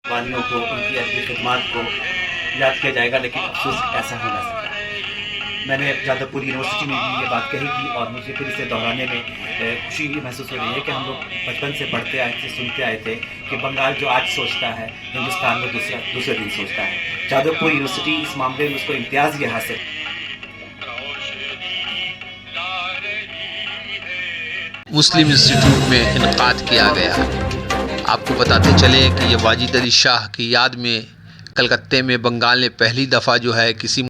वालियों को उनकी अदबी खिदमत को याद किया जाएगा, लेकिन अफसोस ऐसा हो ना सका। मैंने जादवपुर यूनिवर्सिटी में भी ये बात कही थी और मुझे फिर इसे दोहराने में खुशी महसूस हो रही है कि हम लोग बचपन से पढ़ते आए थे, सुनते आए थे कि बंगाल जो आज सोचता है हिंदुस्तान में दूसरे दिन सोचता है। जादवपुर यूनिवर्सिटी इस मामले में उसको इम्तियाज़ ये हासिल। मुस्लिम इंस्टीट्यूट में इनकाद किया गया। आपको बताते चले कि ये वाजिद अली शाह की याद में कलकत्ते में बंगाल ने पहली दफ़ा जो है किसी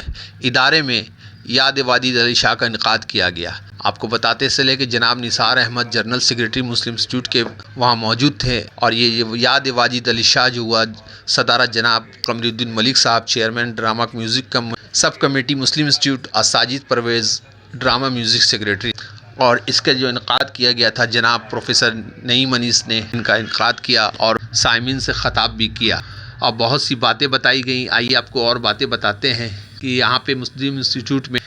इदारे में याद वाजिद अली शाह का इनकाद किया गया। आपको बताते चले कि जनाब निसार अहमद जनरल सेक्रेटरी मुस्लिम इंस्टीट्यूट के वहाँ मौजूद थे और ये याद वाजिद अली शाह जो हुआ सदारत जनाब कमरुद्दीन मलिक साहब, chairman drama music sub committee Muslim Institute, और Sajid Pervez drama music secretary. और इसका जो इनकाद किया गया था जनाब प्रोफेसर नईम अनीस ने इनका इनकाद किया और साइमिन से ख़ताब भी किया और बहुत सी बातें बताई गई। आइए आपको और बातें बताते हैं कि यहाँ पे मुस्लिम इंस्टीट्यूट में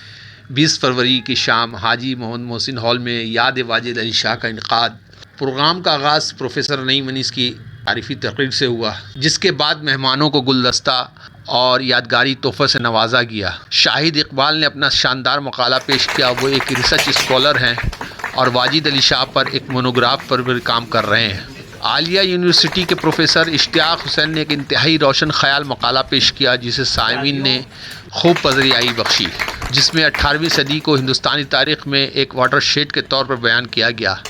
20 फरवरी की शाम हाजी मोहम्मद मोहसिन हॉल में याद वाजिद अली शाह का इनकाद। प्रोग्राम का आगाज़ प्रोफेसर नईम अनीस की तारीफ़ी तकरीर से हुआ, जिसके बाद मेहमानों को गुलदस्ता और यादगारी तोहफ़े से नवाजा गया। शाहिद इकबाल ने अपना शानदार मकाला पेश किया। वो एक रिसर्च स्कॉलर हैं और वाजिद अली शाह पर एक मोनोग्राफ पर भी काम कर रहे हैं। आलिया यूनिवर्सिटी के प्रोफेसर इश्तियाक हुसैन ने एक इंतहाई रोशन ख्याल मकाला पेश किया, जिसे साइमिन ने खूब पज़रियाई बख्शी, जिसमें 18वीं सदी को हिंदुस्तानी तारीख़ में एक वाटरशेड के तौर पर बयान किया गया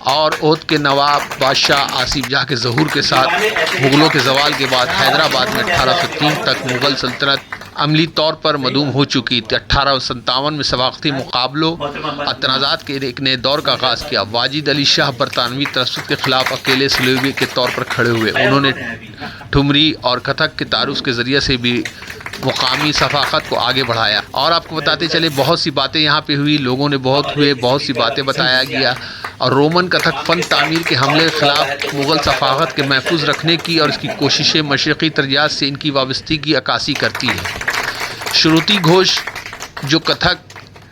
और ओध के नवाब बादशाह आसिफ जाह के ज़हूर के साथ मुग़लों के ज़वाल के बाद हैदराबाद में 1803 तक मुग़ल सल्तनत अमली तौर पर मदूम हो चुकी थी। 1857 में सवाक़ती मुकाबलों और तनाज़ात के एक नए दौर का आगाज़ किया। वाजिद अली शाह बरतानवी तसद्दुद के ख़िलाफ़ अकेले सलेबी के तौर पर खड़े हुए। उन्होंने ठुमरी और कथक के तारुफ़ के ज़रिए से भी मुकामी सफ़ाक़त को आगे बढ़ाया। और आपको बताते चले बहुत सी बातें यहाँ पे हुई, लोगों ने बहुत सी बातें बताया गया और रोमन कथक फ़न तामीर के हमले के ख़िलाफ़ मुग़ल सफ़ाक़त के महफूज रखने की और इसकी कोशिशें मशरक़ी तरजात से इनकी वाबस्तगी की अक्कासी करती है। श्रुति घोष जो कथक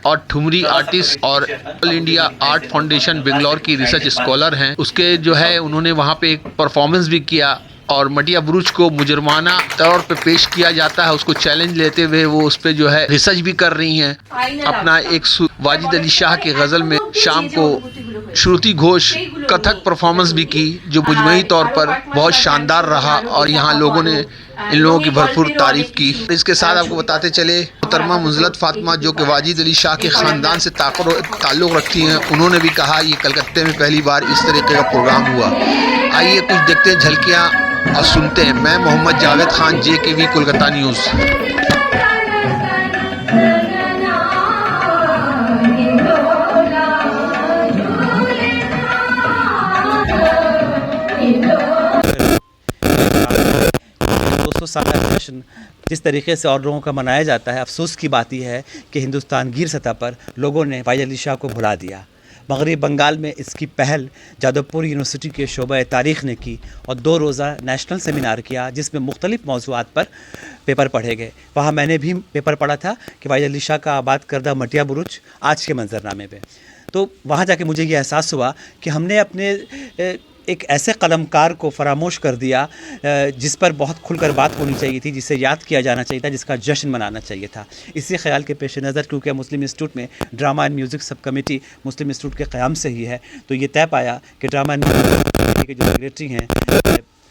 और ठुमरी आर्टिस्ट और all India art foundation Bangalore की रिसर्च स्कॉलर हैं, उसके जो है उन्होंने वहाँ पे एक परफॉर्मेंस भी किया और मटिया बुरुज को मुजरमाना तौर पे पेश किया जाता है। उसको चैलेंज लेते हुए वो उस पर जो है रिसर्च भी कर रही हैं। अपना एक वाजिद अली शाह की गज़ल में शाम को श्रुति घोष कथक परफॉर्मेंस भी की, जो मुजमई तौर पर बहुत शानदार रहा और यहाँ लोगों ने इन लोगों की भरपूर तारीफ़ की। इसके साथ आपको बताते चले मोहतरमा मुंज़लत फातिमा जो कि वाजिद अली शाह के ख़ानदान से ताल्लुक़ रखती हैं, उन्होंने भी कहा ये कलकत्ते में पहली बार इस तरीके का प्रोग्राम हुआ। आइए कुछ देखते हैं झलकियाँ और सुनते हैं। मैं मोहम्मद जावेद खान, JKV कोलकाता न्यूज़। साल का जश्न जिस तरीके से और लोगों का मनाया जाता है, अफसोस की बात यह है कि हिंदुस्तान गिर सतह पर लोगों ने वाजिद अली शाह को भुला दिया। मगरबी बंगाल में इसकी पहल जादवपुर यूनिवर्सिटी के शोबा तारीख़ ने की और 2 रोज़ा नेशनल सेमिनार किया, जिसमें मुख्तलिफ़ मौज़ूआत पर पेपर पढ़े गए। वहाँ मैंने भी पेपर पढ़ा था कि वाजिद अली शाह का आबाद करदा मटिया बुरुज आज के मंजरनामे पे। तो वहाँ जाके मुझे ये एहसास हुआ कि हमने अपने एक ऐसे कलमकार को फरामोश कर दिया जिस पर बहुत खुलकर बात होनी चाहिए थी, जिसे याद किया जाना चाहिए था, जिसका जश्न मनाना चाहिए था। इसी ख्याल के पेश नज़र क्योंकि मुस्लिम इंस्टीट्यूट में drama and music sub committee Muslim institute के क़याम से ही है, तो ये तय पाया कि ड्रामा एंड म्यूज़िक के जो सेक्रेटरी हैं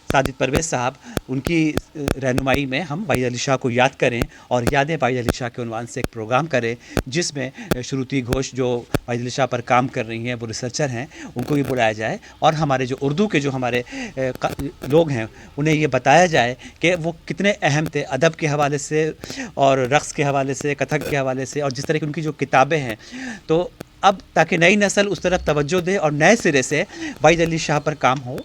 साजिद परवेज़ साहब, उनकी रहनुमाई में हम वाजिद अली शाह को याद करें और यादें वाजिद अली शाह के उन्वान से एक प्रोग्राम करें, जिसमें श्रुति घोष जो वाजिद अली शाह पर काम कर रही हैं, वो रिसर्चर हैं, उनको भी बुलाया जाए और हमारे जो उर्दू के जो हमारे लोग हैं उन्हें ये बताया जाए कि वो कितने अहम थे अदब के हवाले से और रक़्स के हवाले से, कथक के हवाले से, और जिस तरह की उनकी जो किताबें हैं। तो अब ताकि नई नस्ल उस तरफ तवज्जो दे और नए सिरे से वाजिद अली शाह पर काम हो,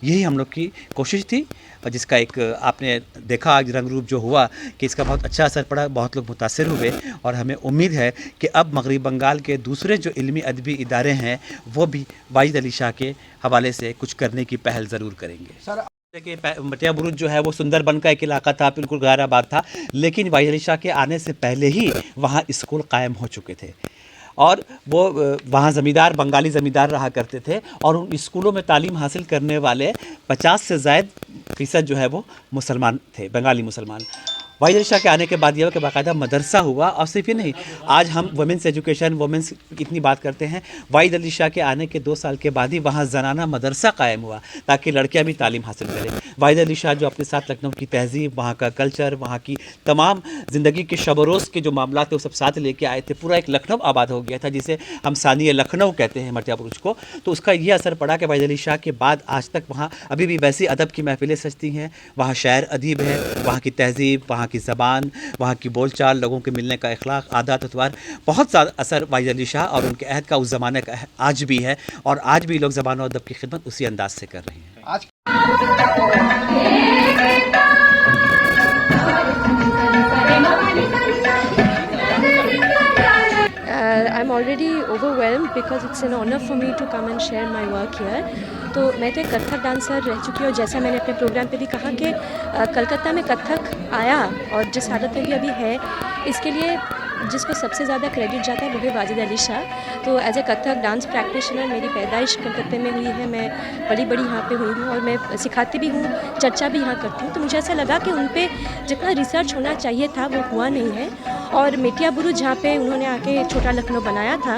यही हम लोग की कोशिश थी और जिसका एक आपने देखा आज रंग रूप जो हुआ कि इसका बहुत अच्छा असर पड़ा, बहुत लोग मुतासिर हुए और हमें उम्मीद है कि अब मगरबी बंगाल के दूसरे जो इल्मी अदबी इदारे हैं वो भी वाजिद अली शाह के हवाले से कुछ करने की पहल ज़रूर करेंगे। सर देखिए, मटिया बुरुज जो है वो सुंदरबन का एक इलाका था, बिल्कुल गैराबाद था, लेकिन वाजिद अली शाह के आने से पहले ही वहाँ स्कूल कायम हो चुके थे اور وہ وہاں زمیندار بنگالی زمیندار رہا کرتے تھے اور ان اسکولوں میں تعلیم حاصل کرنے والے 50 سے زائد فیصد جو ہے وہ مسلمان تھے، بنگالی مسلمان۔ واحد علی شاہ کے آنے کے بعد یہ ہوا کہ باقاعدہ مدرسہ ہوا، اور صرف یہ نہیں، آج ہم وومنس ایجوکیشن وومنس اتنی بات کرتے ہیں، واحد علی شاہ کے آنے کے 2 سال کے بعد ہی وہاں زنانہ مدرسہ قائم ہوا تاکہ لڑکیاں بھی تعلیم حاصل کریں۔ واحد علی شاہ جو اپنے ساتھ لکھنؤ کی تہذیب، وہاں کا کلچر، وہاں کی تمام زندگی کے شب و روز کے جو معاملات تھے وہ سب ساتھ لے کے آئے تھے، پورا ایک لکھنؤ آباد ہو گیا تھا جسے ہم ثانیہ لکھنؤ کہتے ہیں مرتیہ بروج کو۔ تو اس کا یہ اثر پڑا کہ واحد علی شاہ کے بعد آج تک وہاں ابھی بھی ویسی ادب کی محفلیں سجتی ہیں، وہاں شاعر ادیب ہے، وہاں کی تہذیب، وہاں کی زبان، وہاں کی بول چال، لوگوں کے ملنے کا اخلاق، عادات اتوار، بہت زیادہ اثر واحد علی شاہ اور ان کے عہد کا اس زمانے کا آج بھی ہے، اور آج بھی لوگ زبان و ادب کی خدمت اسی انداز سے کر رہے ہیں۔ I'm already overwhelmed because it's an honor for me to come and share my work here. تو میں تو ایک کتھک ڈانسر رہ چکی ہوں، اور جیسا میں نے اپنے پروگرام پہ بھی کہا کہ کلکتہ میں کتھک آیا اور جس حالت میں بھی ابھی ہے، اس کے لیے جس کو سب سے زیادہ کریڈٹ جاتا ہے وہ ہے واجد علی شاہ۔ تو as a Kathak dance practitioner میری پیدائش کلکتہ میں ہوئی ہے، میں بڑی یہاں پہ ہوئی ہوں اور میں سکھاتی بھی ہوں، چرچا بھی یہاں کرتی ہوں۔ تو مجھے ایسا لگا کہ ان پہ جتنا ریسرچ ہونا چاہیے تھا وہ ہوا نہیں ہے، اور میٹیا بروج جہاں پہ انہوں نے آ کے چھوٹا لکھنؤ بنایا تھا،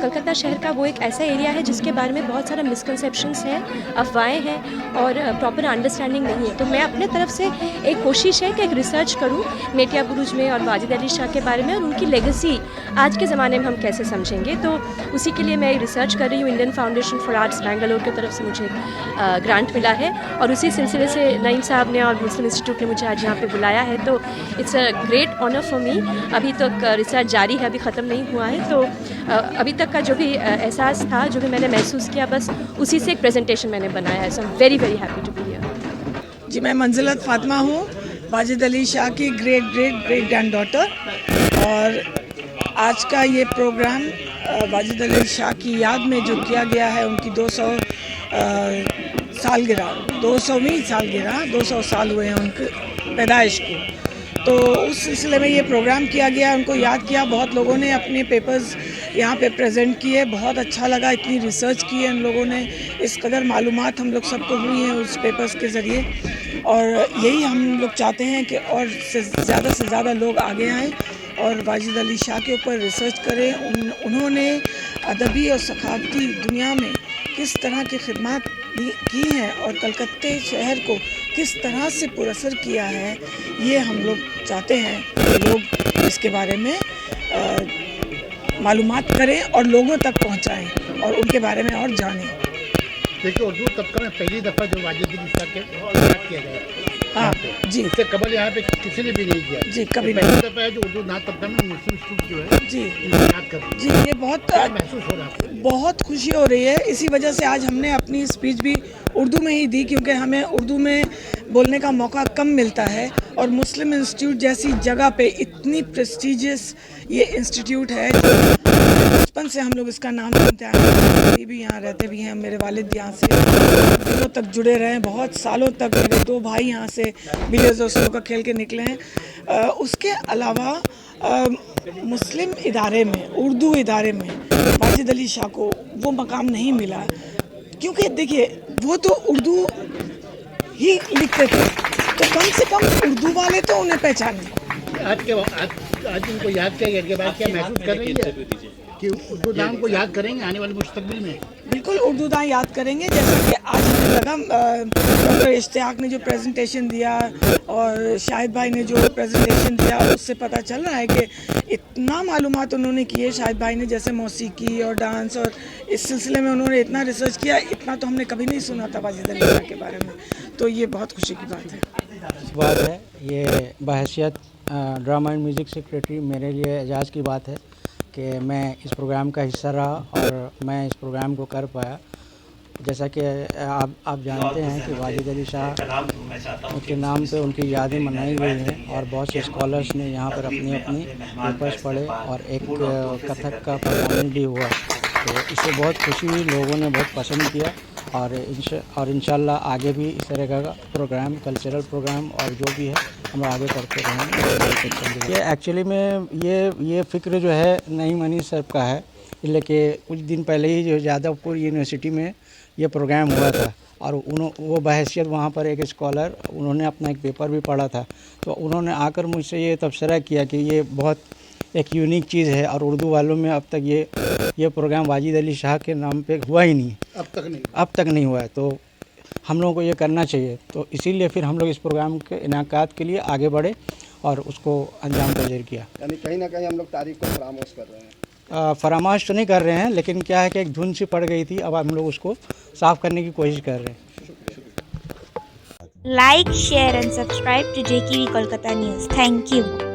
کلکتہ شہر کا وہ ایک ایسا ایریا ہے جس کے بارے میں بہت سارا مسکنسیپشنس ہیں، افواہیں ہیں اور پراپر انڈرسٹینڈنگ نہیں ہے۔ تو میں اپنے طرف سے ایک کوشش ہے کہ ایک ریسرچ کروں میٹیا بروج میں اور واجد علی شاہ کے بارے میں، اور ان کی لیگیسی آج کے زمانے میں ہم کیسے سمجھیں گے۔ تو اسی کے لیے میں ریسرچ کر رہی ہوں۔ Indian foundation for arts Bangalore کی طرف سے مجھے گرانٹ ملا ہے، اور اسی سلسلے سے نعیم صاحب نے اور مسلم انسٹیٹیوٹ نے مجھے آج یہاں پہ بلایا ہے۔ تو it's a great honour for me. ابھی تک ریسرچ جاری ہے، ابھی ختم نہیں ہوا ہے۔ تو ابھی تک کا جو بھی احساس تھا، جو بھی میں نے محسوس کیا، بس اسی سے ایک پریزنٹیشن میں نے بنایا ہے۔ So am very happy to be here. جی، میں منزلت فاطمہ ہوں، واجد علی شاہ کی گریٹ گرینڈ ڈاٹر، اور آج کا یہ پروگرام واجد علی شاہ کی یاد میں جو کیا گیا ہے، ان کی 200ویں سالگرہ 200 سال ہوئے ہیں ان کی پیدائش کو، تو اس سلسلے میں یہ پروگرام کیا گیا، ان کو یاد کیا۔ بہت لوگوں نے اپنے پیپرز یہاں پہ پریزنٹ کیے، بہت اچھا لگا، اتنی ریسرچ کی ہے ان لوگوں نے، اس قدر معلومات ہم لوگ سب کو ہوئی ہیں اس پیپرز کے ذریعے، اور یہی ہم لوگ چاہتے ہیں کہ اور سے زیادہ لوگ آگے آئیں اور واجد علی شاہ کے اوپر ریسرچ کریں۔ انہوں نے ادبی اور ثقافتی دنیا میں کس طرح کی خدمات کی ہیں اور کلکتہ شہر کو کس طرح سے پراثر کیا ہے، یہ ہم لوگ چاہتے ہیں کہ لوگ اس کے بارے میں معلومات کریں اور لوگوں تک پہنچائیں اور ان کے بارے میں اور جانیں۔ دیکھیے، اردو طبقہ میں پہلی دفعہ جو واجد علی شاہ کے یاد کیا گیا، ہاں جی، اس سے قبل یہاں پہ کسی نے بھی نہیں کیا جی، کبھی نہیں۔ پہلی دفعہ ہے جو اردو نعت طبقہ میں مسلم انسٹیٹیوٹ جو ہے جی یاد کر جی، یہ بہت محسوس ہو رہا ہے۔ بہت خوشی ہو رہی ہے، اسی وجہ سے آج ہم نے اپنی اسپیچ بھی اردو میں ہی دی، کیونکہ ہمیں اردو میں بولنے کا موقع کم ملتا ہے، اور مسلم انسٹیٹیوٹ جیسی جگہ پہ اتنی پریسٹیجیس یہ انسٹیٹیوٹ ہے، بچپن سے ہم لوگ اس کا نام سنتے ہیں، بھی یہاں رہتے بھی ہیں، میرے والد یہاں سے دنوں تک جڑے رہے ہیں، بہت سالوں تک، میرے 2 بھائی یہاں سے ولیئرز اور سلو کا کھیل کے نکلے ہیں۔ اس کے علاوہ مسلم ادارے میں، اردو ادارے میں واجد علی شاہ کو وہ مقام نہیں ملا، کیونکہ دیکھیے وہ تو اردو ہی لکھتے تھے، تو کم سے کم اردو والے تو انہیں پہچانے۔ آج ان کو یاد کیا کے بعد کیا محسوس کر رہی ہے کہ اردو دان کو یاد کریں گے آنے والے مستقبل میں؟ بالکل اردو داں یاد کریں گے، جیسا کہ آج ہمیں لگا ڈاکٹر اشتیاق نے جو پریزنٹیشن دیا اور شاہد بھائی نے جو پریزنٹیشن دیا، اس سے پتہ چل رہا ہے کہ اتنا معلومات انہوں نے کیے شاہد بھائی نے، جیسے موسیقی اور ڈانس، اور اس سلسلے میں انہوں نے اتنا ریسرچ کیا، اتنا تو ہم نے کبھی نہیں سنا تھا واجد علی شاہ کے بارے میں، تو یہ بہت خوشی کی بات ہے۔ بات ہے یہ بحیثیت ڈرامہ اینڈ میوزک سیکریٹری میرے لیے اعزاز کی بات ہے کہ میں اس پروگرام کا حصہ رہا اور میں اس پروگرام کو کر پایا۔ جیسا کہ آپ جانتے ہیں کہ واجد علی شاہ کے نام پہ ان کی یادیں منائی گئی ہیں، اور بہت سے اسکالرس نے یہاں پر اپنی پیپرس پڑھے، اور ایک کتھک کا پرفارمنس بھی ہوا، تو اس سے بہت خوشی ہوئی، لوگوں نے بہت پسند کیا، और इंशाल्लाह आगे भी इस तरह का प्रोग्राम, कल्चरल प्रोग्राम और जो भी है हम आगे करते रहेंगे। ये एक्चुअली में ये फ़िक्र जो है नईम अनीस साहब का है, लेकिन कुछ दिन पहले ही जो जादवपुर यूनिवर्सिटी में ये प्रोग्राम हुआ था और वो बहैसियत वहाँ पर एक स्कॉलर, उन्होंने अपना एक पेपर भी पढ़ा था, तो उन्होंने आकर मुझसे ये तबसरा किया कि ये बहुत एक यूनिक चीज़ है और उर्दू वालों में अब तक ये प्रोग्राम वाजिद अली शाह के नाम पे हुआ ही नहीं, अब तक नहीं हुआ है, तो हम लोगों को ये करना चाहिए। तो इसीलिए फिर हम लोग इस प्रोग्राम के इनाकात के लिए आगे बढ़े और उसको अंजाम पजीर किया। यानी कहीं ना कहीं हम लोग तारीख को फरामोश कर रहे हैं। फरामाश तो नहीं कर रहे हैं, लेकिन क्या है कि एक धुन सी पड़ गई थी, अब हम लोग उसको साफ़ करने की कोशिश कर रहे हैं। Like, share and subscribe to JKV Kolkata News. Thank you.